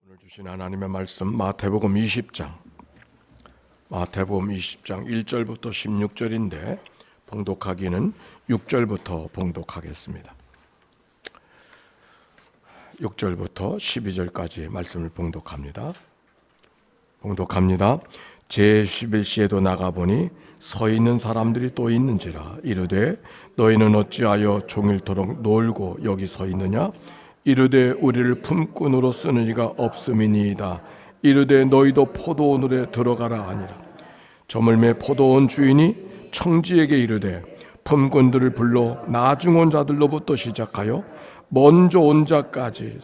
오늘 주신 하나님의 말씀 마태복음 20장 1절부터 16절인데 봉독하기는 6절부터 봉독하겠습니다. 6절부터 12절까지 말씀을 봉독합니다. 제11시에도 나가보니 서 있는 사람들이 또 있는지라 이르되 너희는 어찌하여 종일토록 놀고 여기 서 있느냐? 이르되 우리를 품꾼으로 쓰는 이가 없음이니이다. 이르되 너희도 포도원으로 들어가라 하니라. 저물매 포도원 주인이 청지에게 이르되 품꾼들을 불러 나중 온 자들로부터 시작하여 먼저 온 자까지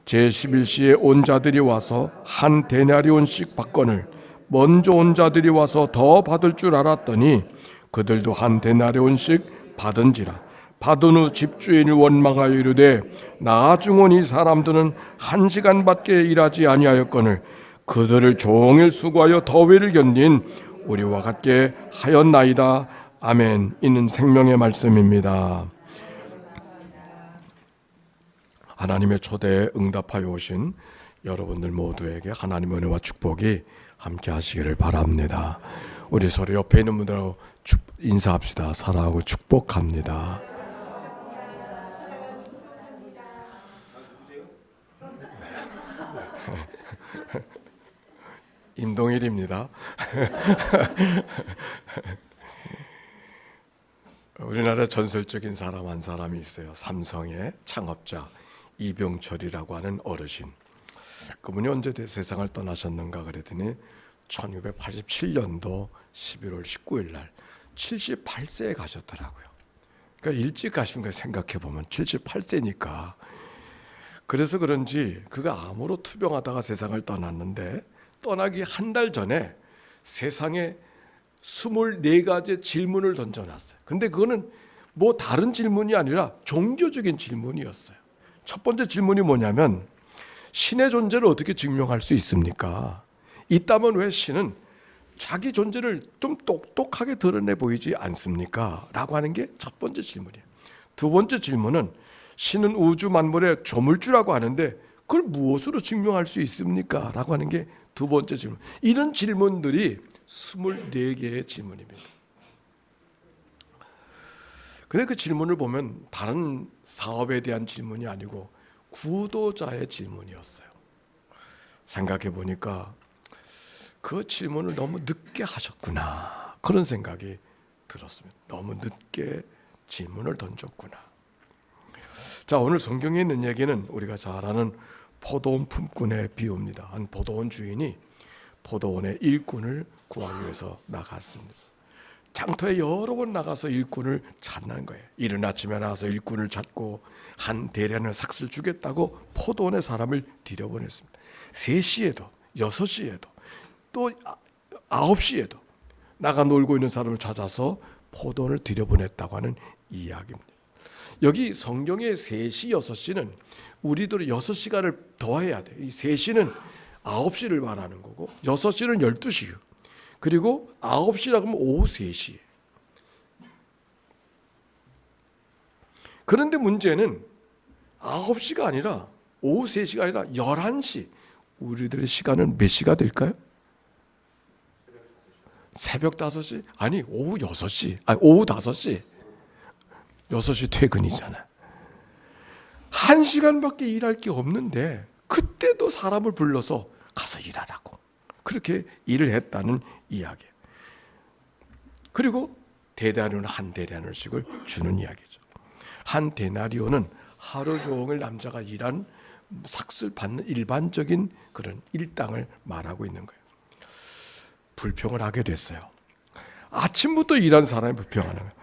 제11시에 온 자들이 와서 한 데나리온씩 받거늘 먼저 온 자들이 와서 더 받을 줄 알았더니 그들도 한 데나리온씩 받은지라. 받은 후 집주인을 원망하여 이르되 나중 온 이 사람들은 1시간밖에 일하지 아니하였거늘 그들을 종일 수고하여 더위를 견딘 우리와 같게 하였나이다. 아멘. 이는 생명의 말씀입니다. 하나님의 초대에 응답하여 오신 여러분들 모두에게 하나님의 은혜와 축복이 함께 하시기를 바랍니다. 우리 서로 옆에 있는 분들하고 인사합시다. 사랑하고 축복합니다. 임동일입니다. 우리나라 전설적인 사람 한 사람이 있어요. 삼성의 창업자 이병철이라고 하는 어르신. 그분이 언제 세상을 떠나셨는가 그랬더니 1987년도 11월 19일 날 78세에 가셨더라고요. 그러니까 일찍 가신 거 생각해 보면 78세니까. 그래서 그런지 그가 암으로 투병하다가 세상을 떠났는데 떠나기 한 달 전에 세상에 24가지 질문을 던져놨어요. 근데 그거는 뭐 다른 질문이 아니라 종교적인 질문이었어요. 첫 번째 질문이 뭐냐면 신의 존재를 어떻게 증명할 수 있습니까? 있다면 왜 신은 자기 존재를 좀 똑똑하게 드러내 보이지 않습니까? 라고 하는 게 첫 번째 질문이에요. 두 번째 질문은 신은 우주 만물의 조물주라고 하는데 그걸 무엇으로 증명할 수 있습니까? 라고 하는 게 두 번째 질문. 이런 질문들이 24개의 질문입니다. 근데 그 질문을 보면 다른 사업에 대한 질문이 아니고 구도자의 질문이었어요. 생각해 보니까 그 질문을 너무 늦게 하셨구나. 그런 생각이 들었습니다. 너무 늦게 질문을 던졌구나. 자, 오늘 성경에 있는 얘기는 우리가 잘 아는 포도원 품꾼의 비유입니다. 한 포도원 주인이 포도원의 일꾼을 구하기 위해서 나갔습니다. 장터에 여러 번 나가서 일꾼을 찾는 거예요. 이른 아침에 나가서 일꾼을 찾고 한 대량의 삭슬 주겠다고 포도원에 사람을 들여보냈습니다. 3시에도 6시에도 또 9시에도 나가 놀고 있는 사람을 찾아서 포도원을 들여보냈다고 하는 이야기입니다. 여기 성경의 3시, 6시는 우리들은 6시간을 더해야 돼요. 이 3시는 9시를 말하는 거고 6시는 12시예요. 그리고 9시라고 하면 오후 3시. 그런데 문제는 9시가 아니라 오후 3시가 아니라 11시. 우리들의 시간은 몇 시가 될까요? 새벽 5시? 아니 오후 6시. 아니 오후 5시. 6시 퇴근이잖아. 1시간밖에 일할 게 없는데 그때도 사람을 불러서 가서 일하라고 그렇게 일을 했다는 이야기예요. 그리고 대나리온 한 데나리온씩을 주는 이야기죠. 한 데나리온은 하루 종일 남자가 일한 삭슬 받는 일반적인 그런 일당을 말하고 있는 거예요. 불평을 하게 됐어요. 아침부터 일한 사람이 불평하는 거예요.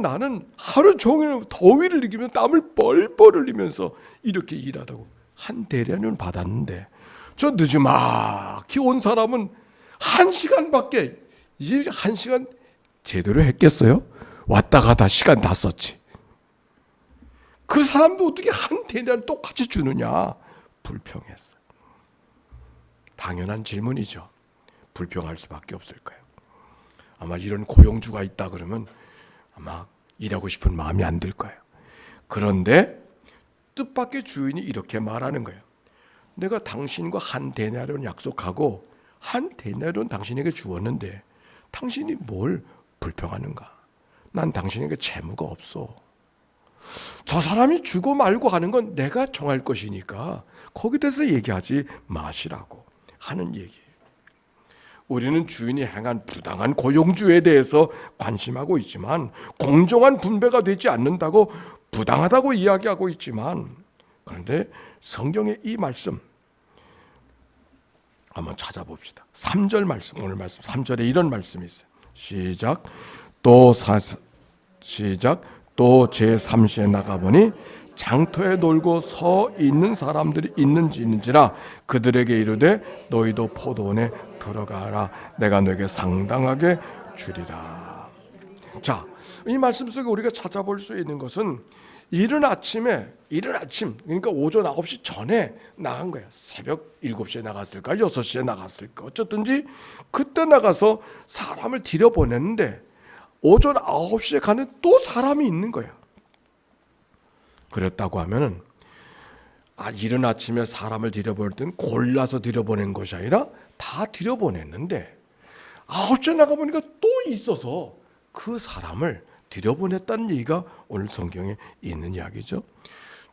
나는 하루 종일 더위를 이기며 땀을 뻘뻘 흘리면서 이렇게 일하다고 한 데나리온 받았는데 저 늦지막히 온 사람은 1시간밖에 일 1시간 제대로 했겠어요? 왔다 가다 시간 다 썼지. 그 사람도 어떻게 한 데나리온 똑같이 주느냐 불평했어요. 당연한 질문이죠. 불평할 수밖에 없을 거예요. 아마 이런 고용주가 있다 그러면 아마 일하고 싶은 마음이 안 들 거예요. 그런데 뜻밖의 주인이 이렇게 말하는 거예요. 내가 당신과 한 데나리온 약속하고 한 데나리온 당신에게 주었는데 당신이 뭘 불평하는가? 난 당신에게 채무가 없어. 저 사람이 주고 말고 하는 건 내가 정할 것이니까 거기에 대해서 얘기하지 마시라고 하는 얘기예요. 우리는 주인이 행한 부당한 고용주에 대해서 관심하고 있지만 공정한 분배가 되지 않는다고 부당하다고 이야기하고 있지만, 그런데 성경의 이 말씀 한번 찾아봅시다. 3절 말씀, 오늘 말씀 3절에 이런 말씀이 있어요. 시작. 또 제3시에 나가보니 장터에 놀고 서 있는 사람들이 있는지라 그들에게 이르되 너희도 포도원에 들어가라. 내가 너에게 상당하게 주리라. 자, 이 말씀 속에 우리가 찾아볼 수 있는 것은 이른 아침 그러니까 오전 9시 전에 나간 거야. 새벽 7시에 나갔을까 6시에 나갔을까 어쨌든지 그때 나가서 사람을 들여보냈는데 오전 9시에 가는 또 사람이 있는 거야. 그랬다고 하면은 이른 아침에 사람을 들여보낼 때는 골라서 들여보낸 것이 아니라 다 들여보냈는데 9시에 나가보니까 또 있어서 그 사람을 들여보냈다는 얘기가 오늘 성경에 있는 이야기죠.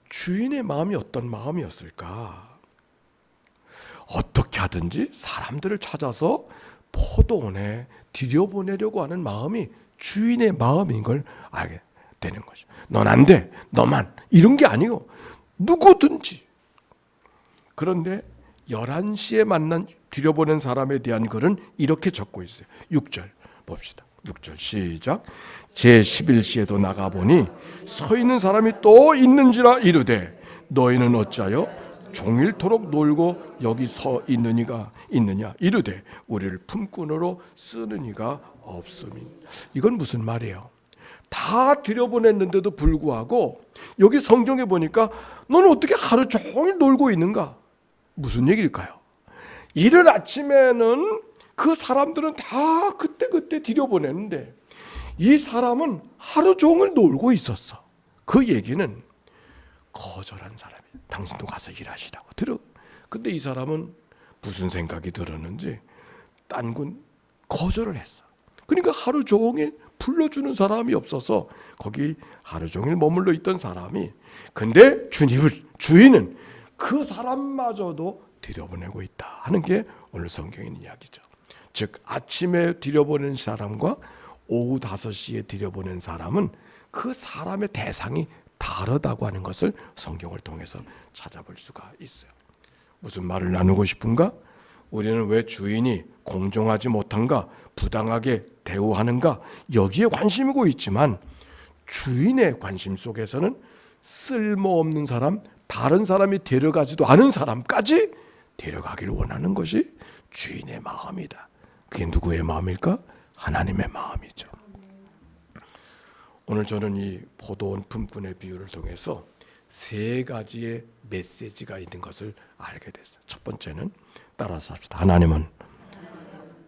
주인의 마음이 어떤 마음이었을까? 어떻게 하든지 사람들을 찾아서 포도원에 들여보내려고 하는 마음이 주인의 마음인 걸 알게 되는 거죠. 넌 안 돼, 너만, 이런 게 아니고 누구든지. 그런데 11시에 만난 들여보낸 사람에 대한 글은 이렇게 적고 있어요. 6절 봅시다. 6절 시작. 제11시에도 나가보니 서 있는 사람이 또 있는지라 이르되 너희는 어찌하여 종일토록 놀고 여기 서 있느냐 이르되 우리를 품꾼으로 쓰는 이가 없음이. 이건 무슨 말이에요? 다 들여보냈는데도 불구하고 여기 성경에 보니까 너는 어떻게 하루 종일 놀고 있는가? 무슨 얘기일까요? 이른 아침에는 그 사람들은 다 그때 들여보냈는데 이 사람은 하루 종일 놀고 있었어. 그 얘기는 거절한 사람이 당신도 가서 일하시라고 들어. 근데 이 사람은 무슨 생각이 들었는지 딴 군 거절을 했어. 그러니까 하루 종일 불러주는 사람이 없어서 거기 하루 종일 머물러 있던 사람이, 근데 주인은 그 사람마저도 들여보내고 있다 하는 게 오늘 성경에 있는 이야기죠. 즉 아침에 들여보낸 사람과 오후 5시에 들여보낸 사람은 그 사람의 대상이 다르다고 하는 것을 성경을 통해서 찾아볼 수가 있어요. 무슨 말을 나누고 싶은가? 우리는 왜 주인이 공정하지 못한가, 부당하게 대우하는가, 여기에 관심이고 있지만 주인의 관심 속에서는 쓸모없는 사람, 다른 사람이 데려가지도 않은 사람까지 데려가기를 원하는 것이 주인의 마음이다. 그게 누구의 마음일까? 하나님의 마음이죠. 오늘 저는 이 포도원 품꾼의 비유를 통해서 3가지의 메시지가 있는 것을 알게 됐어요. 첫 번째는 따라서 합시다. 하나님은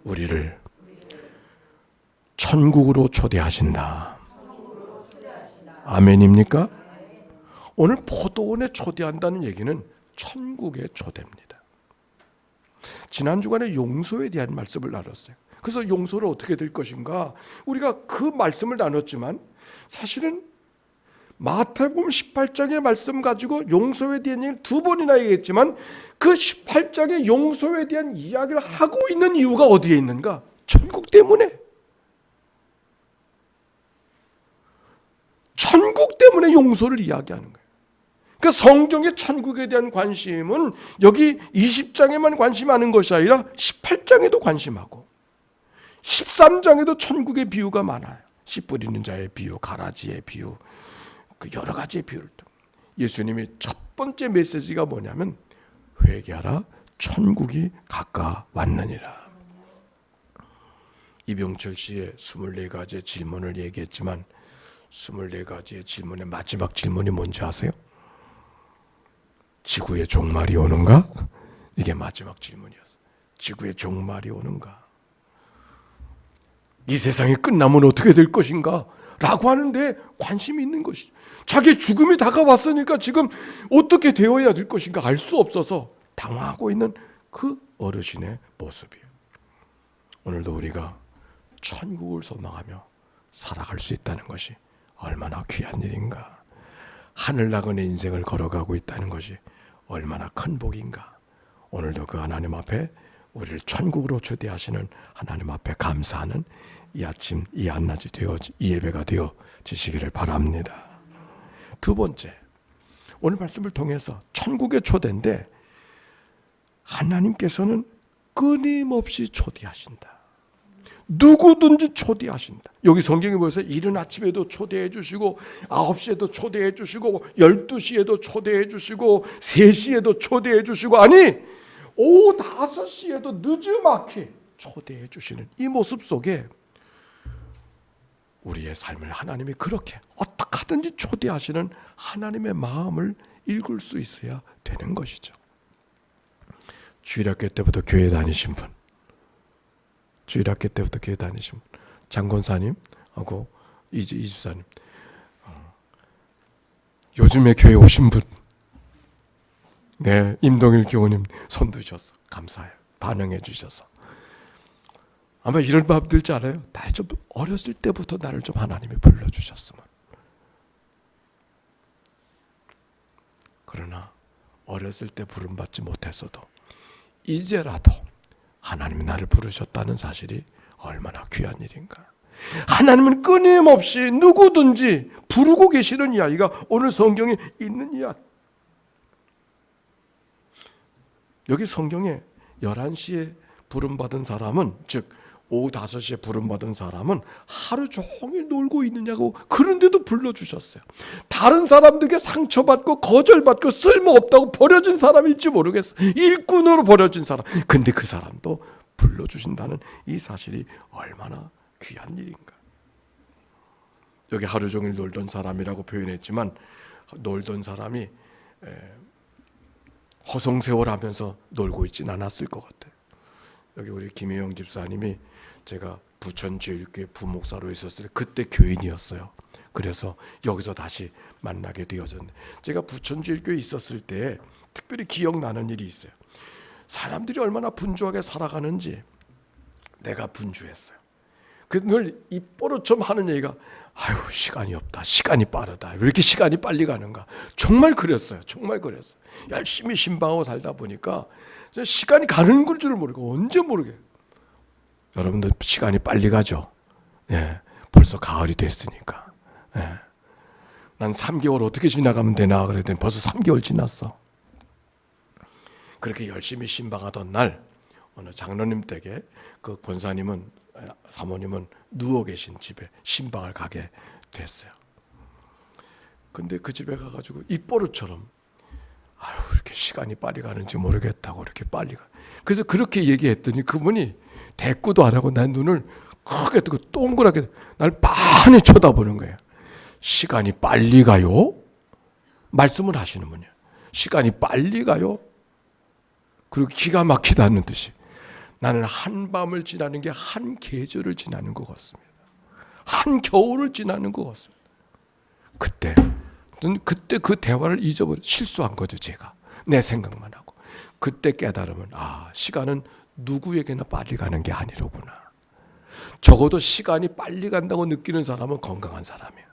우리를 천국으로 초대하신다. 아멘입니까? 오늘 포도원에 초대한다는 얘기는 천국에 초대입니다. 지난 주간에 용서에 대한 말씀을 나눴어요. 그래서 용서를 어떻게 될 것인가? 우리가 그 말씀을 나눴지만 사실은 마태복음 18장의 말씀 가지고 용서에 대한 얘기를 2번이나 얘기했지만 그 18장의 용서에 대한 이야기를 하고 있는 이유가 어디에 있는가? 천국 때문에. 천국 때문에 용서를 이야기하는 거예요. 그러니까 성경의 천국에 대한 관심은 여기 20장에만 관심하는 것이 아니라 18장에도 관심하고 13장에도 천국의 비유가 많아요. 씨 뿌리는 자의 비유, 가라지의 비유, 그 여러 가지의 비유를 또. 예수님이 첫 번째 메시지가 뭐냐면 회개하라, 천국이 가까웠느니라. 이병철 씨의 24가지의 질문을 얘기했지만 24가지의 질문의 마지막 질문이 뭔지 아세요? 지구의 종말이 오는가? 이게 마지막 질문이었어요. 지구의 종말이 오는가? 이 세상이 끝나면 어떻게 될 것인가? 라고 하는데 관심이 있는 것이죠. 자기 죽음이 다가왔으니까 지금 어떻게 되어야 될 것인가 알 수 없어서 당황하고 있는 그 어르신의 모습이에요. 오늘도 우리가 천국을 소망하며 살아갈 수 있다는 것이 얼마나 귀한 일인가. 하늘 나그네 인생을 걸어가고 있다는 것이 얼마나 큰 복인가. 오늘도 그 하나님 앞에 우리를 천국으로 초대하시는 하나님 앞에 감사하는 이 아침, 이 한낮이 이 예배가 되어지시기를 바랍니다. 두 번째, 오늘 말씀을 통해서 천국의 초대인데 하나님께서는 끊임없이 초대하신다. 누구든지 초대하신다. 여기 성경에 보여서 이른 아침에도 초대해 주시고 9시에도 초대해 주시고 12시에도 초대해 주시고 3시에도 초대해 주시고 아니 오후 5시에도 늦지막히 초대해 주시는 이 모습 속에 우리의 삶을 하나님이 그렇게 어떻게 하든지 초대하시는 하나님의 마음을 읽을 수 있어야 되는 것이죠. 주일학교 때부터 교회 다니신 분, 주일학교 때부터 교회 다니신 분, 장권사님하고 이집사님, 요즘에 교회 오신 분, 네, 임동일 교우님 손 드셔서 감사해요. 반응해 주셔서. 아마 이런 마음 들지 않아요? 나 좀 어렸을 때부터 나를 좀 하나님이 불러주셨으면. 그러나 어렸을 때 부름받지 못했어도 이제라도 하나님이 나를 부르셨다는 사실이 얼마나 귀한 일인가. 하나님은 끊임없이 누구든지 부르고 계시는 이야기가 오늘 성경에 있는 이야기. 여기 성경에 11시에 부름받은 사람은, 즉 오후 5시에 부름받은 사람은 하루 종일 놀고 있느냐고, 그런데도 불러주셨어요. 다른 사람들에게 상처받고 거절받고 쓸모없다고 버려진 사람일지 모르겠어. 일꾼으로 버려진 사람. 근데 그 사람도 불러주신다는 이 사실이 얼마나 귀한 일인가. 여기 하루 종일 놀던 사람이라고 표현했지만 놀던 사람이 허송세월하면서 놀고 있진 않았을 것 같아요. 여기 우리 김혜영 집사님이 제가 부천제일교회 부목사로 있었을 때 그때 교인이었어요. 그래서 여기서 다시 만나게 되어졌는데, 제가 부천제일교회에 있었을 때 특별히 기억나는 일이 있어요. 사람들이 얼마나 분주하게 살아가는지 내가 분주했어요. 그래서 늘 입버릇처럼 하는 얘기가 아유 시간이 없다, 시간이 빠르다, 왜 이렇게 시간이 빨리 가는가. 정말 그랬어요. 정말 그랬어요. 열심히 신방하고 살다 보니까 시간이 가는 걸 줄 모르고 언제 모르게. 여러분들 시간이 빨리 가죠. 예, 벌써 가을이 됐으니까. 예. 난 3개월 어떻게 지나가면 되나 그랬더니 벌써 3개월 지났어. 그렇게 열심히 신방하던 날 어느 장로님 댁에 그 권사님은, 사모님은 누워 계신 집에 신방을 가게 됐어요. 근데 그 집에 가가지고 입버릇처럼 아유 이렇게 시간이 빨리 가는지 모르겠다고 이렇게 빨리 가. 그래서 그렇게 얘기했더니 그분이 대꾸도 안 하고 내 눈을 크게 뜨고 동그랗게 날 빤히 쳐다보는 거예요. 시간이 빨리 가요? 말씀을 하시는 분이에요. 시간이 빨리 가요? 그리고 기가 막히다는 듯이 나는 한 밤을 지나는 게 한 계절을 지나는 것 같습니다. 한 겨울을 지나는 것 같습니다. 그때 그 대화를 잊어버려 실수한 거죠. 제가 내 생각만 하고. 그때 깨달으면 시간은 누구에게나 빨리 가는 게 아니로구나. 적어도 시간이 빨리 간다고 느끼는 사람은 건강한 사람이야.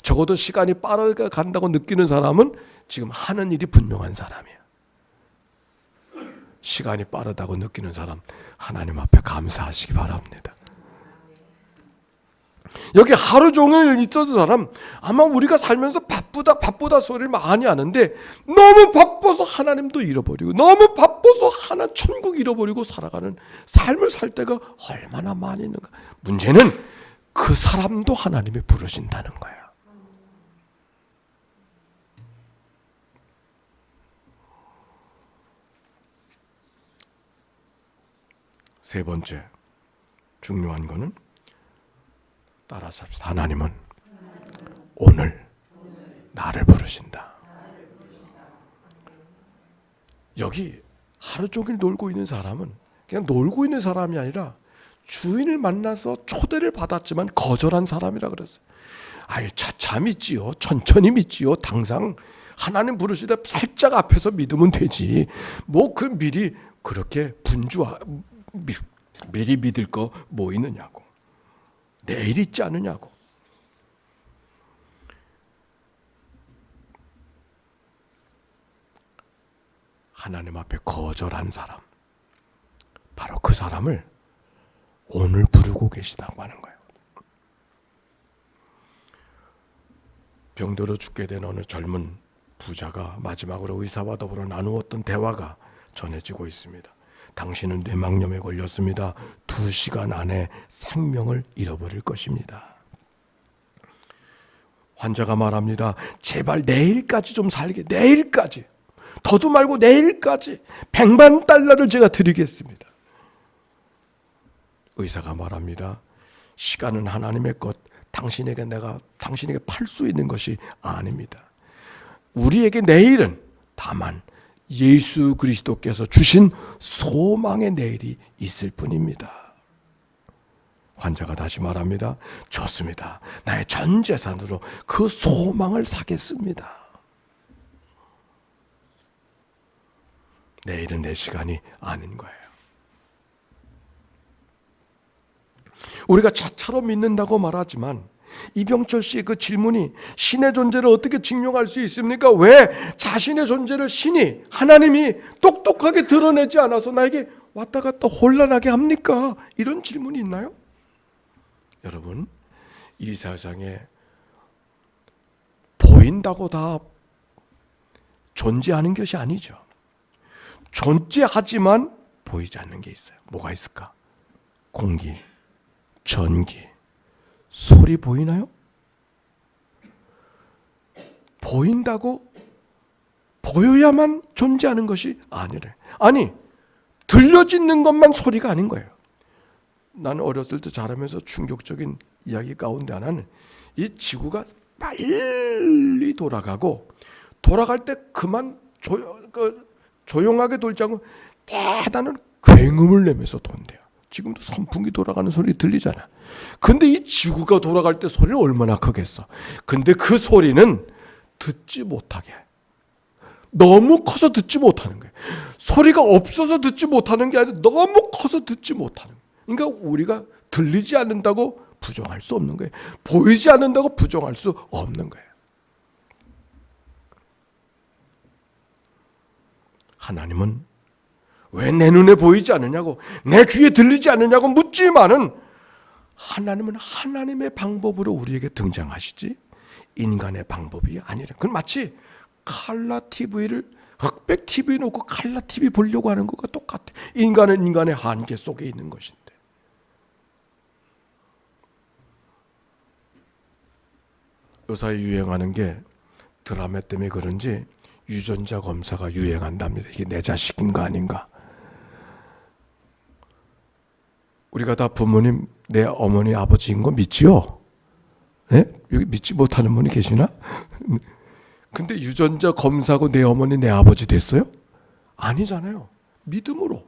적어도 시간이 빠르게 간다고 느끼는 사람은 지금 하는 일이 분명한 사람이야. 시간이 빠르다고 느끼는 사람 하나님 앞에 감사하시기 바랍니다. 여기 하루 종일 있었던 사람 아마 우리가 살면서 바쁘다 소리를 많이 하는데 너무 바빠서 하나님도 잃어버리고 너무 바빠서 천국 잃어버리고 살아가는 삶을 살 때가 얼마나 많이 있는가. 문제는 그 사람도 하나님이 부르신다는 거야. 세 번째 중요한 거는 따라서 합시다. 하나님은 오늘 나를 부르신다. 여기 하루 종일 놀고 있는 사람은 그냥 놀고 있는 사람이 아니라 주인을 만나서 초대를 받았지만 거절한 사람이라 그랬어요. 아유, 차차 믿지요. 천천히 믿지요. 당장 하나님 부르시다 살짝 앞에서 믿으면 되지. 뭐 그 미리 그렇게 미리 믿을 거 뭐 있느냐고. 내일 있지 않느냐고. 하나님 앞에 거절한 사람, 바로 그 사람을 오늘 부르고 계시다고 하는 거예요. 병들어 죽게 된 어느 젊은 부자가 마지막으로 의사와 더불어 나누었던 대화가 전해지고 있습니다. 당신은 뇌막염에 걸렸습니다. 2시간 안에 생명을 잃어버릴 것입니다. 환자가 말합니다. 제발 내일까지 좀 살게. 내일까지. 더도 말고 내일까지 100만 달러를 제가 드리겠습니다. 의사가 말합니다. 시간은 하나님의 것. 당신에게 팔 수 있는 것이 아닙니다. 우리에게 내일은 다만 예수 그리스도께서 주신 소망의 내일이 있을 뿐입니다. 환자가 다시 말합니다. 좋습니다. 나의 전 재산으로 그 소망을 사겠습니다. 내일은 내 시간이 아닌 거예요. 우리가 차처럼 믿는다고 말하지만 이병철 씨의 그 질문이 신의 존재를 어떻게 증명할 수 있습니까? 왜 자신의 존재를 신이 하나님이 똑똑하게 드러내지 않아서 나에게 왔다 갔다 혼란하게 합니까? 이런 질문이 있나요? 여러분, 이 세상에 보인다고 다 존재하는 것이 아니죠. 존재하지만 보이지 않는 게 있어요. 뭐가 있을까? 공기, 전기, 소리 보이나요? 보인다고 보여야만 존재하는 것이 아니래. 아니, 들려지는 것만 소리가 아닌 거예요. 나는 어렸을 때 자라면서 충격적인 이야기 가운데 하나는 이 지구가 빨리 돌아가고 돌아갈 때 그만 조용하게 돌지 않고 대단한 굉음을 내면서 돈대요. 지금도 선풍기 돌아가는 소리 들리잖아. 근데 이 지구가 돌아갈 때 소리는 얼마나 크겠어. 근데 그 소리는 듣지 못하게, 너무 커서 듣지 못하는 거예요. 소리가 없어서 듣지 못하는 게 아니라 너무 커서 듣지 못하는 거예요. 그러니까 우리가 들리지 않는다고 부정할 수 없는 거예요. 보이지 않는다고 부정할 수 없는 거예요. 하나님은 왜 내 눈에 보이지 않느냐고, 내 귀에 들리지 않느냐고 묻지만은 하나님은 하나님의 방법으로 우리에게 등장하시지 인간의 방법이 아니라. 그건 마치 칼라 TV를 흑백 TV 놓고 칼라 TV 보려고 하는 것과 똑같아. 인간은 인간의 한계 속에 있는 것인데. 요사이 유행하는 게 드라마 때문에 그런지 유전자 검사가 유행한답니다. 이게 내 자식인가 아닌가. 우리가 다 부모님, 내 어머니, 아버지인 거 믿지요? 네? 여기 믿지 못하는 분이 계시나? 근데 유전자 검사하고 내 어머니, 내 아버지 됐어요? 아니잖아요. 믿음으로.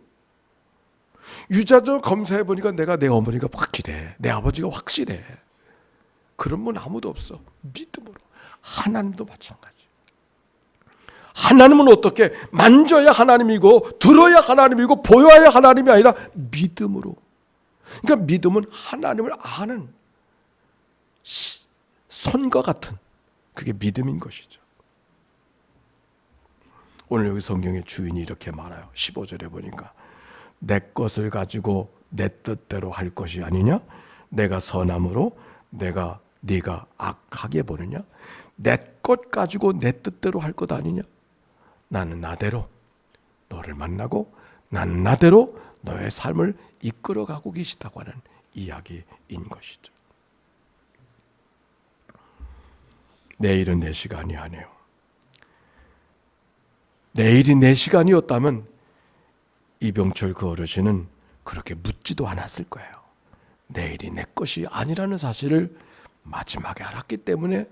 유전자 검사해보니까 내가 내 어머니가 확실해. 내 아버지가 확실해. 그런 분 아무도 없어. 믿음으로. 하나님도 마찬가지. 하나님은 어떻게? 만져야 하나님이고 들어야 하나님이고 보여야 하나님이 아니라 믿음으로. 그러니까 믿음은 하나님을 아는 손과 같은 그게 믿음인 것이죠. 오늘 여기 성경의 주인이 이렇게 말해요. 15절에 보니까 내 것을 가지고 내 뜻대로 할 것이 아니냐? 내가 선함으로 네가 악하게 보느냐? 내 것 가지고 내 뜻대로 할 것 아니냐? 나는 나대로 너를 만나고 나는 나대로 너의 삶을 이끌어가고 계시다고 하는 이야기인 것이죠. 내일은 내 시간이 아니에요. 내일이 내 시간이었다면 이병철 그 어르신은 그렇게 묻지도 않았을 거예요. 내일이 내 것이 아니라는 사실을 마지막에 알았기 때문에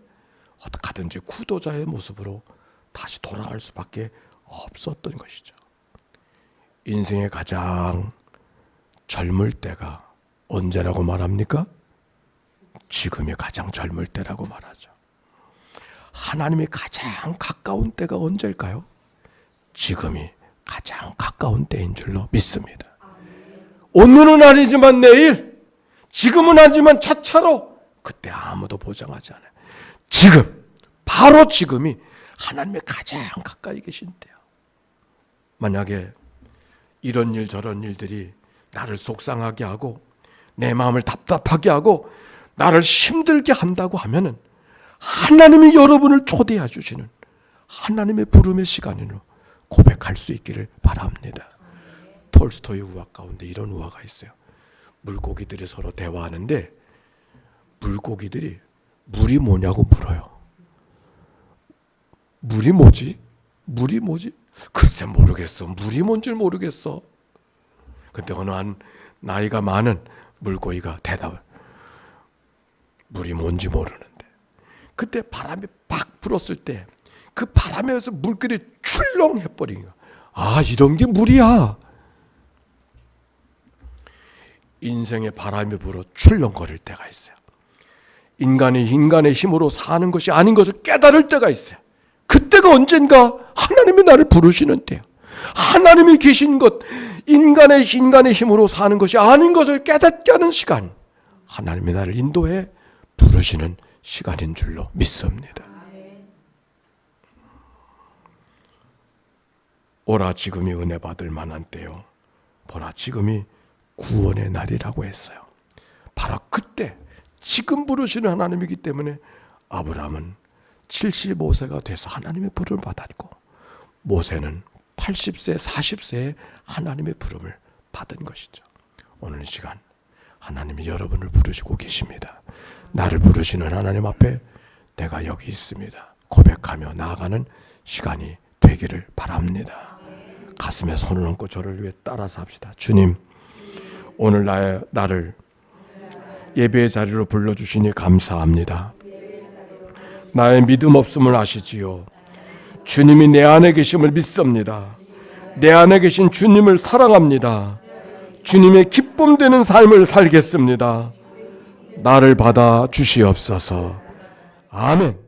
어떻게든지 구도자의 모습으로 다시 돌아갈 수밖에 없었던 것이죠. 인생의 가장 젊을 때가 언제라고 말합니까? 지금이 가장 젊을 때라고 말하죠. 하나님이 가장 가까운 때가 언제일까요? 지금이 가장 가까운 때인 줄로 믿습니다. 오늘은 아니지만 내일, 지금은 아니지만 차차로, 그때 아무도 보장하지 않아요. 지금, 바로 지금이 하나님의 가장 가까이 계신 때요. 만약에 이런 일 저런 일들이 나를 속상하게 하고 내 마음을 답답하게 하고 나를 힘들게 한다고 하면은 하나님이 여러분을 초대해 주시는 하나님의 부름의 시간으로 고백할 수 있기를 바랍니다. 톨스토이 우화 가운데 이런 우화가 있어요. 물고기들이 서로 대화하는데 물고기들이 물이 뭐냐고 물어요. 물이 뭐지? 물이 뭐지? 글쎄 모르겠어. 물이 뭔지 모르겠어. 근데 어느 한 나이가 많은 물고기가 대답을, 물이 뭔지 모르는데. 그때 바람이 팍 불었을 때 그 바람에 의해서 물결이 출렁해버린 거야. 아, 이런 게 물이야. 인생에 바람이 불어 출렁거릴 때가 있어요. 인간이 인간의 힘으로 사는 것이 아닌 것을 깨달을 때가 있어요. 그때가 언젠가 하나님이 나를 부르시는 때야. 하나님이 계신 것, 인간의 힘으로 사는 것이 아닌 것을 깨닫게 하는 시간, 하나님이 나를 인도해 부르시는 시간인 줄로 믿습니다. 오라 지금이 은혜 받을 만한 때요, 보라 지금이 구원의 날이라고 했어요. 바로 그때 지금 부르시는 하나님이기 때문에 아브라함은 75세가 돼서 하나님의 부름을 받았고, 모세는 80세, 40세에 하나님의 부름을 받은 것이죠. 오늘 이 시간 하나님이 여러분을 부르시고 계십니다. 나를 부르시는 하나님 앞에 내가 여기 있습니다 고백하며 나아가는 시간이 되기를 바랍니다. 가슴에 손을 얹고 저를 위해 따라서 합시다. 주님, 오늘 나를 예배의 자리로 불러주시니 감사합니다. 나의 믿음 없음을 아시지요. 주님이 내 안에 계심을 믿습니다. 내 안에 계신 주님을 사랑합니다. 주님의 기쁨 되는 삶을 살겠습니다. 나를 받아 주시옵소서. 아멘.